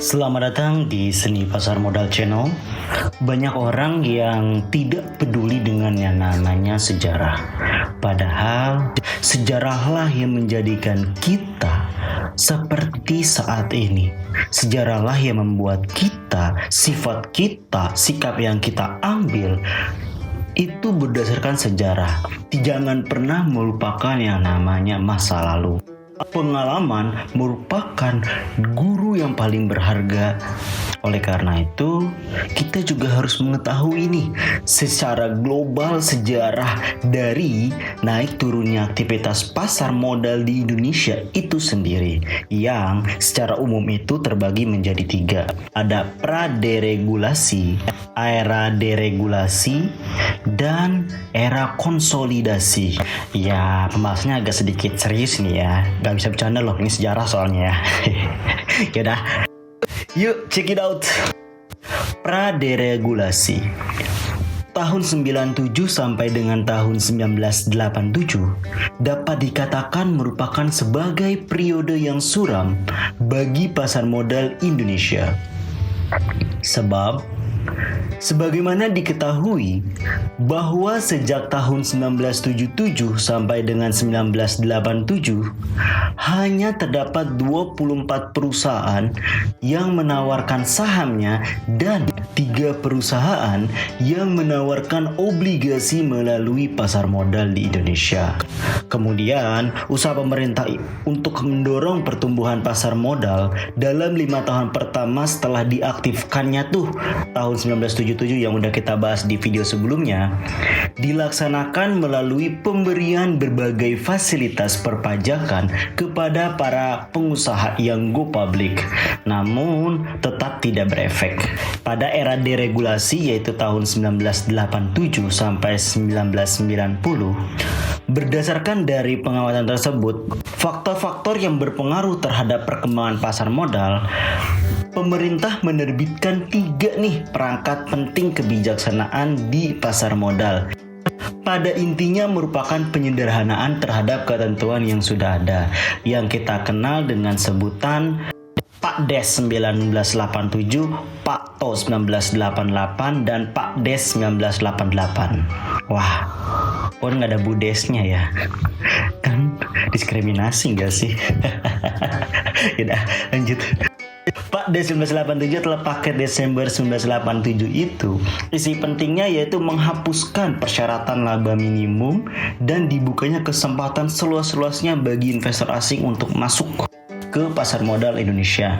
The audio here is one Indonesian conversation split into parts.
Selamat datang di Seni Pasar Modal Channel. Banyak orang yang tidak peduli dengan yang namanya sejarah. Padahal sejarahlah yang menjadikan kita seperti saat ini. Sejarahlah yang membuat kita, sifat kita, sikap yang kita ambil itu berdasarkan sejarah. Jangan pernah melupakan yang namanya masa lalu. Pengalaman merupakan guru yang paling berharga. Oleh karena itu, kita juga harus mengetahui nih secara global sejarah dari naik turunnya aktivitas pasar modal di Indonesia itu sendiri, yang secara umum itu terbagi menjadi 3. Ada pra-deregulasi, era deregulasi, dan era konsolidasi. Ya, pembahasannya agak sedikit serius nih ya. Gak bisa bercanda loh, ini sejarah soalnya ya. Yaudah, yuk check it out. Pra-deregulasi. Tahun 97 sampai dengan tahun 1987 dapat dikatakan merupakan sebagai periode yang suram bagi pasar modal Indonesia. Sebab sebagaimana diketahui bahwa sejak tahun 1977 sampai dengan 1987 hanya terdapat 24 perusahaan yang menawarkan sahamnya dan 3 perusahaan yang menawarkan obligasi melalui pasar modal di Indonesia. Kemudian, usaha pemerintah untuk mendorong pertumbuhan pasar modal dalam 5 tahun pertama setelah diaktifkannya tahun 1977 yang udah kita bahas di video sebelumnya, dilaksanakan melalui pemberian berbagai fasilitas perpajakan kepada para pengusaha yang go public, namun tetap tidak berefek. Pada era deregulasi yaitu tahun 1987 sampai 1990, berdasarkan dari pengamatan tersebut, faktor-faktor yang berpengaruh terhadap perkembangan pasar modal, pemerintah menerbitkan 3 perangkat penting kebijaksanaan di pasar modal. Pada intinya merupakan penyederhanaan terhadap ketentuan yang sudah ada, yang kita kenal dengan sebutan Pak Des 1987, Pak To 1988, dan Pak Des 1988. Wah, kok nggak ada budesnya ya? Kan diskriminasi nggak sih? Yaudah, lanjut. Pak Des 1987 adalah paket Desember 1987 itu. Isi pentingnya yaitu menghapuskan persyaratan laba minimum dan dibukanya kesempatan seluas-luasnya bagi investor asing untuk masuk ke pasar modal Indonesia.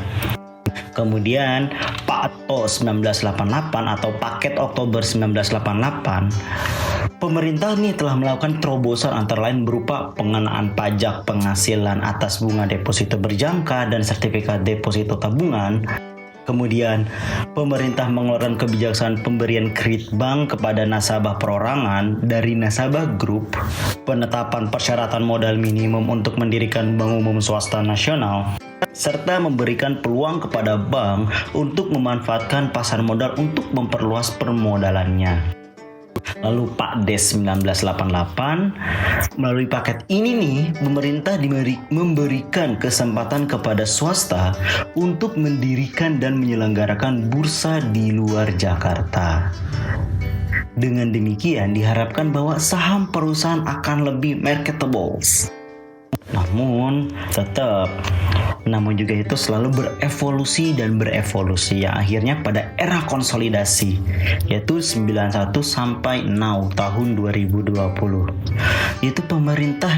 Kemudian Pak To 1988 atau paket Oktober 1988, pemerintah telah melakukan terobosan antara lain berupa pengenaan pajak penghasilan atas bunga deposito berjangka dan sertifikat deposito tabungan. Kemudian pemerintah mengeluarkan kebijaksanaan pemberian kredit bank kepada nasabah perorangan dari nasabah grup, penetapan persyaratan modal minimum untuk mendirikan bank umum swasta nasional, serta memberikan peluang kepada bank untuk memanfaatkan pasar modal untuk memperluas permodalannya. Lalu Pak Des 1988, melalui paket ini pemerintah memberikan kesempatan kepada swasta untuk mendirikan dan menyelenggarakan bursa di luar Jakarta. Dengan demikian diharapkan bahwa saham perusahaan akan lebih marketable. Namun juga itu selalu berevolusi yang akhirnya pada era konsolidasi yaitu 91 sampai now tahun 2020. Yaitu pemerintah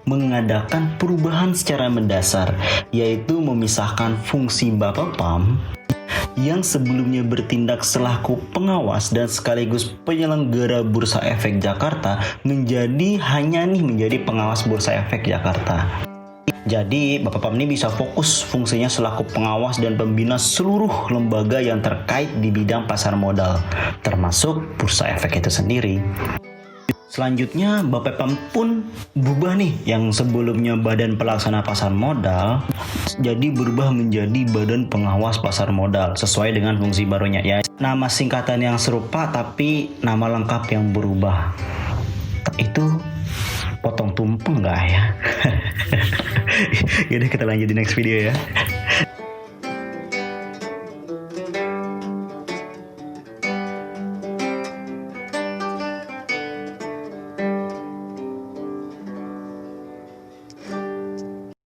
mengadakan perubahan secara mendasar, yaitu memisahkan fungsi Bapepam yang sebelumnya bertindak selaku pengawas dan sekaligus penyelenggara Bursa Efek Jakarta menjadi pengawas Bursa Efek Jakarta. Jadi Bapepam ini bisa fokus fungsinya selaku pengawas dan pembina seluruh lembaga yang terkait di bidang pasar modal, termasuk Bursa Efek itu sendiri. Selanjutnya Bapepam pun berubah yang sebelumnya Badan Pelaksana Pasar Modal jadi berubah menjadi Badan Pengawas Pasar Modal sesuai dengan fungsi barunya ya. Nama singkatan yang serupa tapi nama lengkap yang berubah. Itu potong tumpeng nggak ya? Yaudah kita lanjut di next video ya.